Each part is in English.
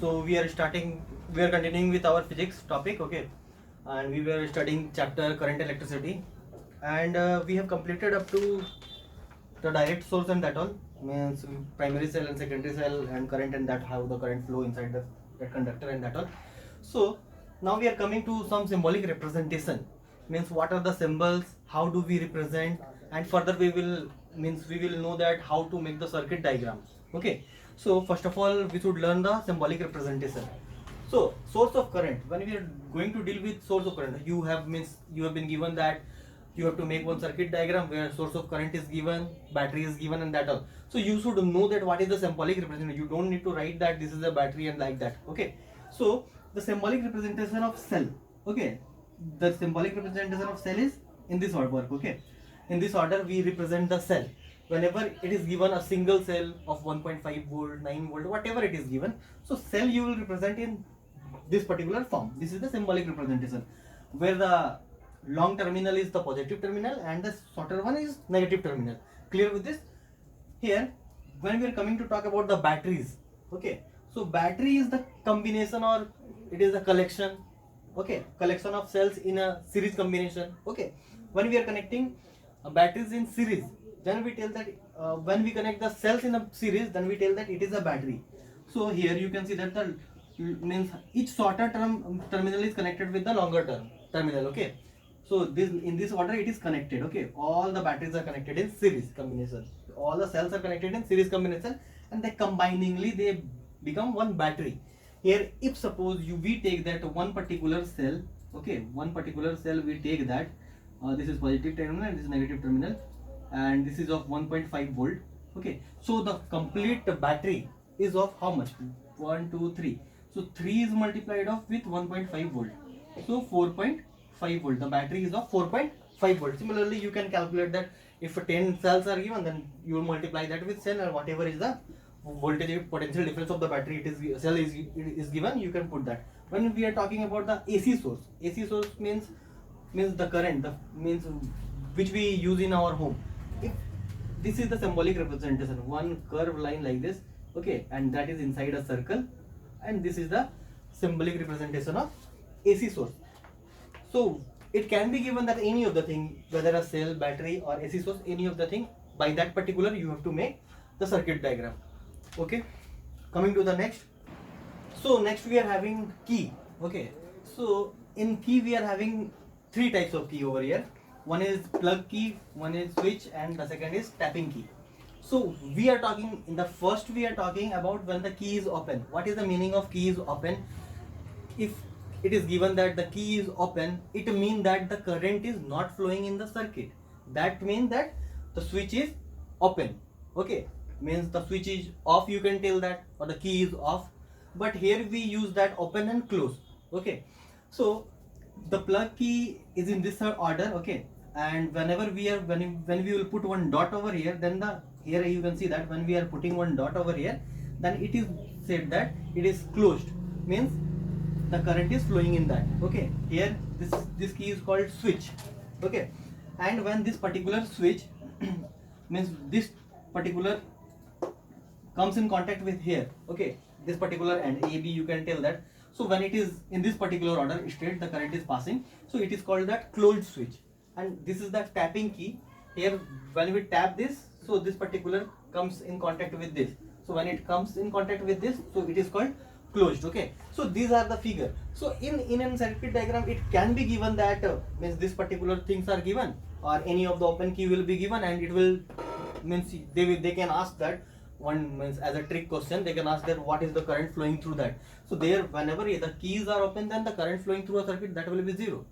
So we are continuing with our physics topic, okay? And we were studying chapter current electricity, and we have completed up to the direct source and that all, means primary cell and secondary cell and current, and that how the current flow inside that conductor and that all. So now we are coming to some symbolic representation, means what are the symbols, how do we represent, and further we will know that how to make the circuit diagram, okay? So first of all we should learn the symbolic representation. So source of current, when we are going to deal with source of current, you have been given that you have to make one circuit diagram where source of current is given, battery is given, and that all. So you should know that what is the symbolic representation. You don't need to write that this is a battery and like that, okay? So the symbolic representation of cell, okay? The symbolic representation of cell is in this order, okay? In this order we represent the cell. Whenever it is given a single cell of 1.5 volt, 9 volt, whatever it is given, so cell you will represent in this particular form. This is the symbolic representation, where the long terminal is the positive terminal and the shorter one is negative terminal. Clear with this? Here when we are coming to talk about the batteries, okay, so battery is the combination, or it is a collection, okay, collection of cells in a series combination, okay? When we are connecting batteries in series, then we tell that when we connect the cells in a series, then we tell that it is a battery. So here you can see that the means each shorter terminal is connected with the longer terminal, okay? So this in this order it is connected, okay? All the batteries are connected in series combination, all the cells are connected in series combination, and they combiningly they become one battery. Here if suppose we take that one particular cell, okay, one particular cell, we take that this is positive terminal and this is negative terminal, and this is of 1.5 volt, okay? So the complete battery is of how much? 1 2 3. So 3 is multiplied off with 1.5 volt, so 4.5 volt. The battery is of 4.5 volt. Similarly you can calculate that if 10 cells are given, then you will multiply that with cell, and whatever is the voltage potential difference of the battery cell is given, you can put that. When we are talking about the AC source means the current, means which we use in our home. If this is the symbolic representation, one curved line like this, okay, and that is inside a circle, and this is the symbolic representation of AC source. So it can be given that any of the thing, whether a cell, battery, or AC source, any of the thing, by that particular you have to make the circuit diagram, okay? Coming to the next. So next we are having key, okay? So in key we are having three types of key over here. One is plug key, one is switch, and the second is tapping key. So we are talking in the first, we are talking about when the key is open. What is the meaning of key is open? If it is given that the key is open, it means that the current is not flowing in the circuit. That means that the switch is open, okay? Means the switch is off, you can tell that, or the key is off. But here we use that open and close, okay? So the plug key is in this order, okay? And whenever we are when we will put one dot over here, then here you can see that when we are putting one dot over here, then it is said that it is closed, means the current is flowing in that, okay? Here this key is called switch, okay? And when this particular switch means this particular comes in contact with here, okay, this particular end A B, you can tell that. So when it is in this particular order straight, the current is passing, so it is called that closed switch. And this is the tapping key. Here when we tap this, so this particular comes in contact with this. So when it comes in contact with this, so it is called closed, okay? So these are the figure. So in a circuit diagram it can be given that means this particular things are given, or any of the open key will be given, and it will means they can ask that one, means as a trick question they can ask that what is the current flowing through that. So there whenever the keys are open, then the current flowing through a circuit, that will be 0.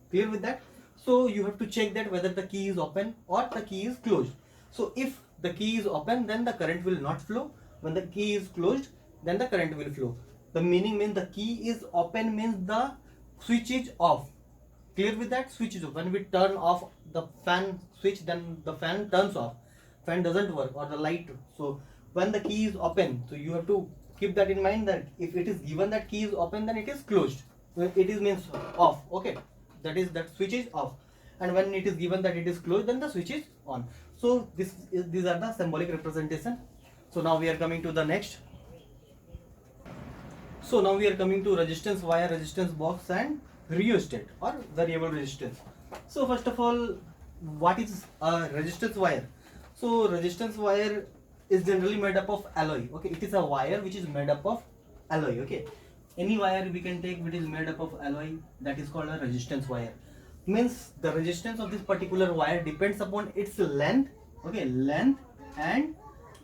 Clear with that? So you have to check that whether the key is open or the key is closed. So if the key is open, then the current will not flow. When the key is closed, then the current will flow. The meaning means the key is open means the switch is off. Clear with that? Switch is off. When we turn off the fan switch, then the fan turns off. Fan doesn't work, or the light. So when the key is open, so you have to keep that in mind, that if it is given that key is open, then it is closed. It is means off, okay? That switch is off. And when it is given that it is closed, then the switch is on. So these are the symbolic representation. So now we are coming to the next. So now we are coming to resistance wire, resistance box, and rheostat or variable resistance. So first of all, what is a resistance wire? So resistance wire is generally made up of alloy. Okay, it is a wire which is made up of alloy. Okay, any wire we can take which is made up of alloy, that is called a resistance wire. Means the resistance of this particular wire depends upon its length. Okay, length and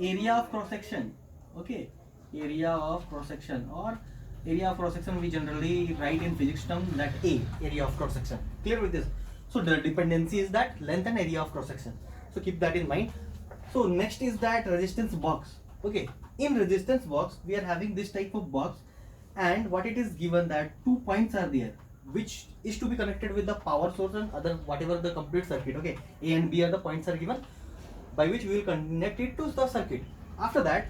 area of cross section. Okay, area of cross section, or area of cross section we generally write in physics term that A, area of cross section. Clear with this? So the dependency is that length and area of cross section. So keep that in mind. So next is that resistance box. Okay, in resistance box we are having this type of box, and what it is given that 2 points are there which is to be connected with the power source and other whatever the complete circuit. Okay, A and B are the points are given by which we will connect it to the circuit. After that,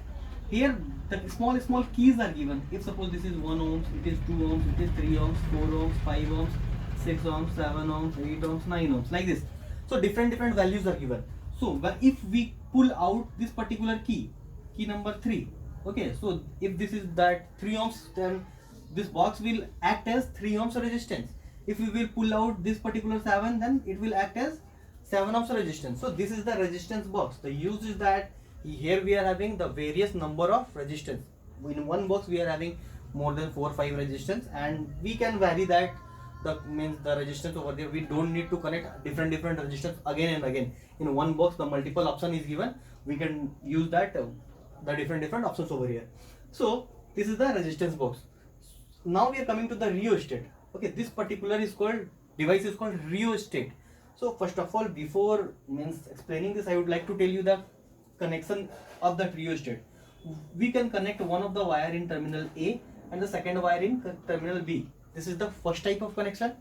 here the small keys are given. If suppose this is 1 ohms, it is 2 ohms, it is 3 ohms, 4 ohms, 5 ohms, 6 ohms, 7 ohms, 8 ohms, 9 ohms, like this. So different values are given. So if we pull out this particular key number 3, okay, so if this is that 3 ohms, then this box will act as 3 ohms resistance. If we will pull out this particular 7, then it will act as 7 ohms resistance. So this is the resistance box. The use is that here we are having the various number of resistance. In one box we are having more than 4 or 5 resistance, and we can vary that. The means the resistance over there, we don't need to connect different resistance again and again. In one box the multiple option is given, we can use that the different options over here. So this is the resistance box. Now we are coming to the rheostat. Okay, this particular device is called rheostat. So first of all, before explaining this, I would like to tell you the connection of the rheostat. We can connect one of the wire in terminal A and the second wire in terminal B. This is the first type of connection.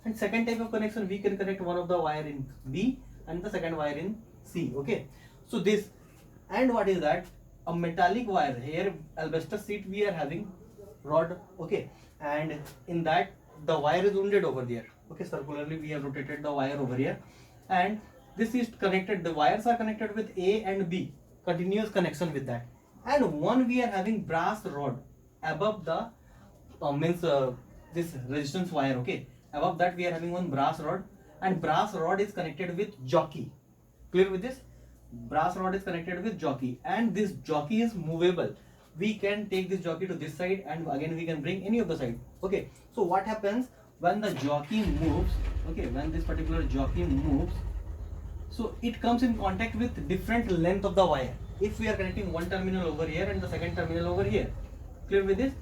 And second type of connection, we can connect one of the wire in B and the second wire in C. Okay, so this, and what is that? A metallic wire. Here asbestos sheet we are having rod. Okay, and in that the wire is wounded over there. Okay, circularly we have rotated the wire over here, and this is connected, the wires are connected with A and B, continuous connection with that. And one we are having brass rod above the this resistance wire. Okay, above that we are having one brass rod, and brass rod is connected with jockey. Clear with this? Brass rod is connected with jockey, and this jockey is movable. We can take this jockey to this side, and again we can bring any of the side. Okay, so what happens when the jockey moves? Okay, when this particular jockey moves, so it comes in contact with different length of the wire. If we are connecting one terminal over here and the second terminal over here, clear with this?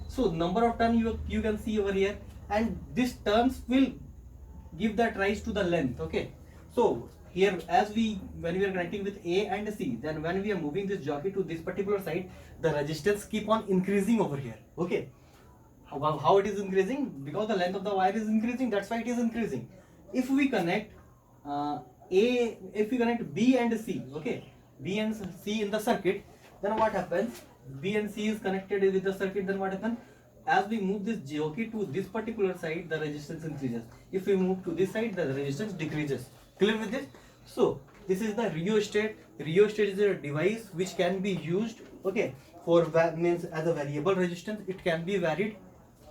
So number of turns you can see over here, and this turns will give that rise to the length. Okay, so here when we are connecting with A and C, then when we are moving this jockey to this particular side, the resistance keep on increasing over here. Okay, how it is increasing? Because the length of the wire is increasing, that's why it is increasing. If we connect if we connect B and C, okay, B and C in the circuit, then what happens? B and C is connected with the circuit, then what happens? As we move this jockey to this particular side, the resistance increases. If we move to this side, the resistance decreases. Clear with this? So this is the rheostat. Rheostat is a device which can be used, okay, for as a variable resistance. It can be varied.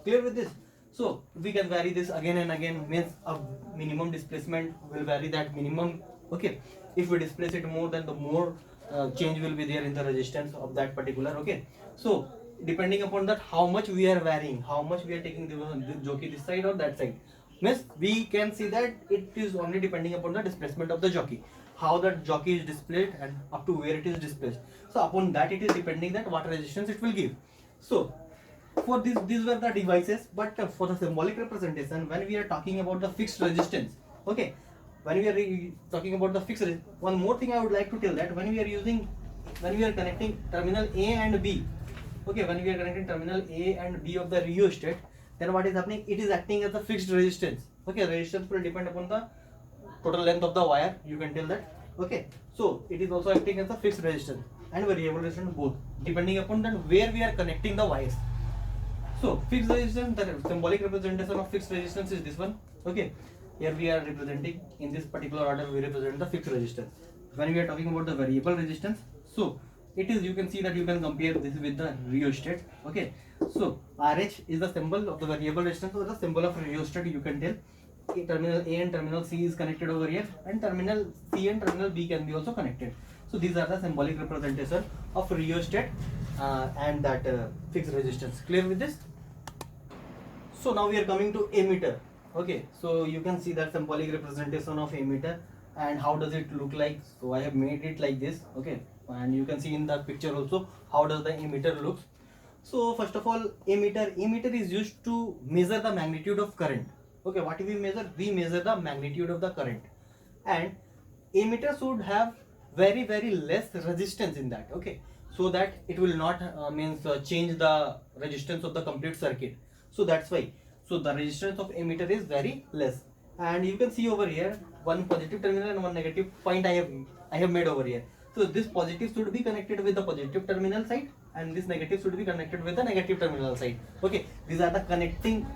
Clear with this? So we can vary this again and again. Means a minimum displacement will vary that minimum. Okay, if we displace it more, then the more change will be there in the resistance of that particular. Okay, so depending upon that, how much we are varying, how much we are taking the jockey this side or that side, means we can see that it is only depending upon the displacement of the jockey, how that jockey is displayed and up to where it is displaced. So upon that it is depending that what resistance it will give. So for these were the devices, but for the symbolic representation, when we are talking about the fixed resistance, okay, when we are talking about the fixed, one more thing I would like to tell, that when we are connecting terminal A and B, okay, when we are connecting terminal A and B of the rheostat, then what is happening? It is acting as a fixed resistance. Okay, resistance will depend upon the total length of the wire, you can tell that. Okay, so it is also acting as a fixed resistance and variable resistance both, depending upon then where we are connecting the wires. So fixed resistance, the symbolic representation of fixed resistance is this one. Okay, here we are representing in this particular order, we represent the fixed resistance. When we are talking about the variable resistance, so it is, you can see that you can compare this with the rheostat. Okay, so RH is the symbol of the variable resistance, or the symbol of rheostat. You can tell terminal A and terminal C is connected over here, and terminal C and terminal B can be also connected. So these are the symbolic representation of rheostat and that fixed resistance. Clear with this? So now we are coming to ammeter. Okay, so you can see that symbolic representation of ammeter, and how does it look like. So I have made it like this. Okay, and you can see in the picture also how does the ammeter looks. So first of all, ammeter is used to measure the magnitude of current. Okay, what do we measure? We measure the magnitude of the current, and ammeter should have very less resistance in that. Okay, so that it will not change the resistance of the complete circuit. So that's why, so the resistance of ammeter is very less. And you can see over here one positive terminal and one negative point I have made over here. So this positive should be connected with the positive terminal side, and this negative should be connected with the negative terminal side. Okay, these are the connecting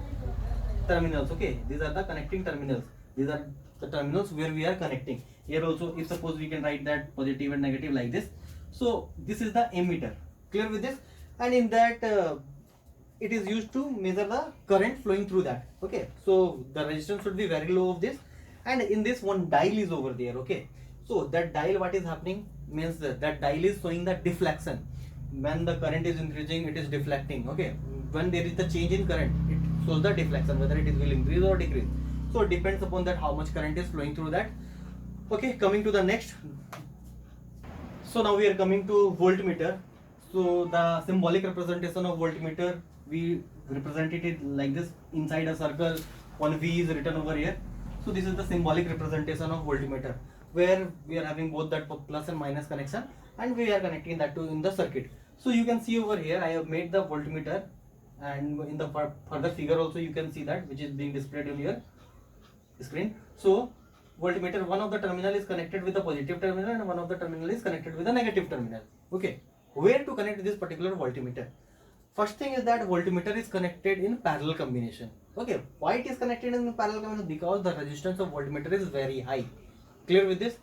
terminals. Okay, these are the connecting terminals. These are the terminals where we are connecting. Here also, if suppose we can write that positive and negative like this. So this is the ammeter. Clear with this? And in that it is used to measure the current flowing through that. Okay, so the resistance should be very low of this, and in this one dial is over there. Okay, so that dial, what is happening means that dial is showing the deflection. When the current is increasing, it is deflecting. Okay, when there is the change in current, it shows the deflection, whether it is will increase or decrease. So it depends upon that how much current is flowing through that. Okay, coming to the next. So now we are coming to voltmeter. So the symbolic representation of voltmeter, we represented it like this. Inside a circle, one V is written over here. So this is the symbolic representation of voltmeter, where we are having both that plus and minus connection, and we are connecting that to in the circuit. So you can see over here I have made the voltmeter, and in the further figure also you can see that, which is being displayed on your screen. So voltmeter, one of the terminal is connected with the positive terminal, and one of the terminal is connected with the negative terminal. Okay, where to connect this particular voltmeter? First thing is that voltmeter is connected in parallel combination. Okay, why it is connected in parallel combination? Because the resistance of voltmeter is very high. Clear with this?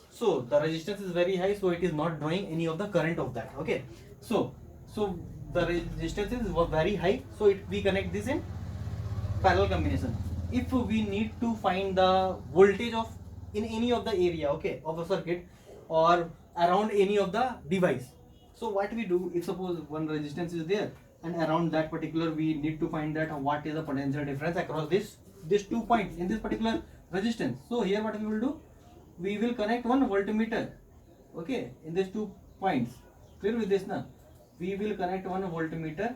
So the resistance is very high, so it is not drawing any of the current of that. Okay, so the resistance is very high, so we connect this in parallel combination. If we need to find the voltage of in any of the area, okay, of a circuit or around any of the device, so what we do, if suppose one resistance is there, and around that particular we need to find that what is the potential difference across these 2 points in this particular resistance. So here what we will do, we will connect one voltmeter, okay, in these 2 points. Clear with this now? We will connect one voltmeter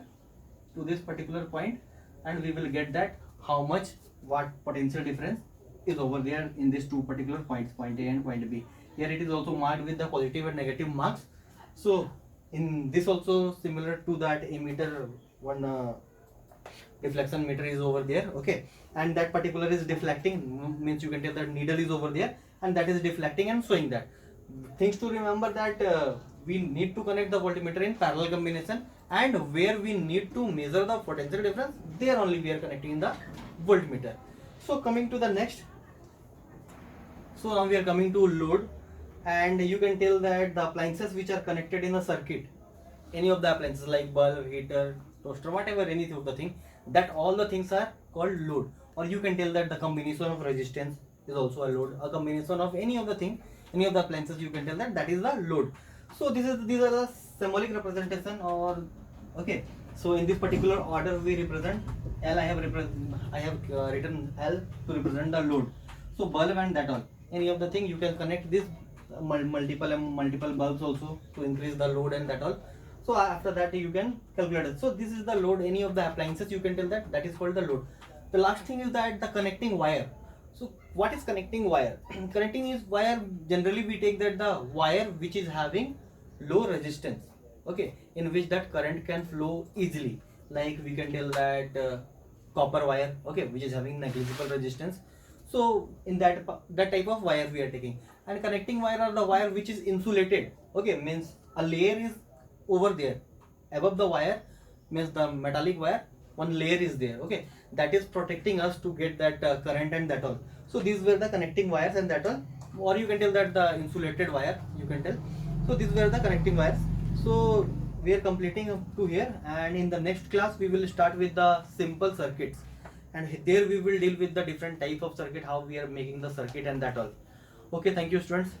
to this particular point, and we will get that how much, what potential difference is over there in these 2 particular points, point A and point B. Here it is also marked with the positive and negative marks. So in this also similar to that ammeter, one deflection meter is over there. Okay, and that particular is deflecting, means you can tell that needle is over there, and that is deflecting and showing that. Things to remember that we need to connect the voltmeter in parallel combination, and where we need to measure the potential difference, there only we are connecting in the voltmeter. So coming to the next. So now we are coming to load, and you can tell that the appliances which are connected in a circuit, any of the appliances like bulb, heater, toaster, whatever, any of the thing, that all the things are called load. Or you can tell that the combination of resistance is also a load. A combination of any of the thing, any of the appliances, you can tell that that is the load. So these are the symbolic representation. Or okay, so in this particular order we represent L. I have written L to represent the load. So bulb and that all, any of the thing you can connect this multiple bulbs also to increase the load and that all. So after that you can calculate it. So this is the load, any of the appliances you can tell that that is called the load. The last thing is that the connecting wire. So what is connecting wire? Connecting is wire, generally we take that the wire which is having low resistance, okay, in which that current can flow easily. Like we can tell that copper wire, okay, which is having negligible resistance. So in that type of wire we are taking. And connecting wire are the wire which is insulated, okay, means a layer is over there above the wire, means the metallic wire, one layer is there, okay, that is protecting us to get that current and that all. So these were the connecting wires and that all. Or you can tell that the insulated wire, you can tell. So these were the connecting wires. So we are completing up to here, and in the next class we will start with the simple circuits, and there we will deal with the different type of circuit, how we are making the circuit and that all. Okay, thank you students.